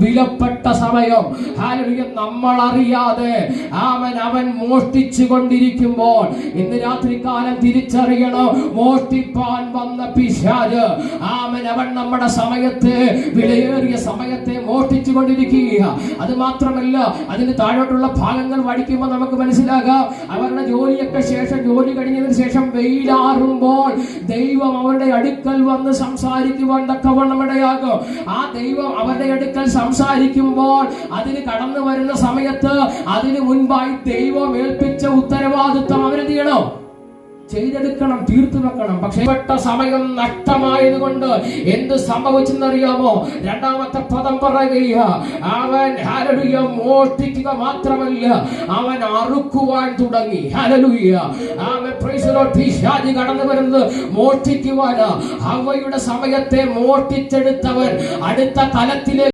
വിലപ്പെട്ട സമയം നമ്മൾ അറിയാതെ അവൻ മോഷ്ടിച്ചു കൊണ്ടിരിക്കുമ്പോൾ ഇന്ന് രാത്രികാലം തിരിച്ചറിയണം, മോഷ്ടിപ്പാൻ വന്ന പിശാച് അവൻ നമ്മുടെ സമയത്തെ, വിലയേറിയ സമയത്തെ മോഷ്ടിച്ചു കൊണ്ടിരിക്കുക. അത് മാത്രമല്ല, അതിന് താഴോട്ടുള്ള ഭാഗങ്ങൾ പഠിക്കുമ്പോൾ നമുക്ക് മനസ്സിലാകാം, അവരുടെ ജോലിയൊക്കെ ശേഷം, ജോലി കഴിഞ്ഞതിന് ശേഷം വെയിലാറുമ്പോൾ ദൈവം അവരുടെ അടുക്കൽ വന്ന് സംസാരിക്കുവാൻ തക്കവണ്ണം ഇടയാകും. ആ ദൈവം അവരുടെ അടുക്കൽ സംസാരിക്കുമ്പോൾ അതിന് കടന്നു വരുന്ന സമയത്ത് അതിന് മുൻപായി ദൈവം ഏൽപ്പിച്ച ഉത്തരവാദിത്വം അവരെന്ത് ചെയ്യണം? ചെയ്തെടുക്കണം, തീർത്തു വെക്കണം. പക്ഷേ പെട്ട സമയം നഷ്ടമായതുകൊണ്ട് എന്ത് സംഭവിച്ചെന്നറിയാമോ? രണ്ടാമത്തെ പദം പറയുക, അവൻ ഹല്ലേലൂയ മോഷ്ടിക്കുക മാത്രമല്ല, അവൻ അറുക്കുവാൻ തുടങ്ങി. Hallelujah, amen, praise the Lord. പിശാച് കടന്നു വരുന്നത് മോഷ്ടിക്കുവാനാ. ഹവ്വയുടെ സമയത്തെ മോഷ്ടിച്ചെടുത്തവൻ അടുത്ത തലത്തിലേക്ക്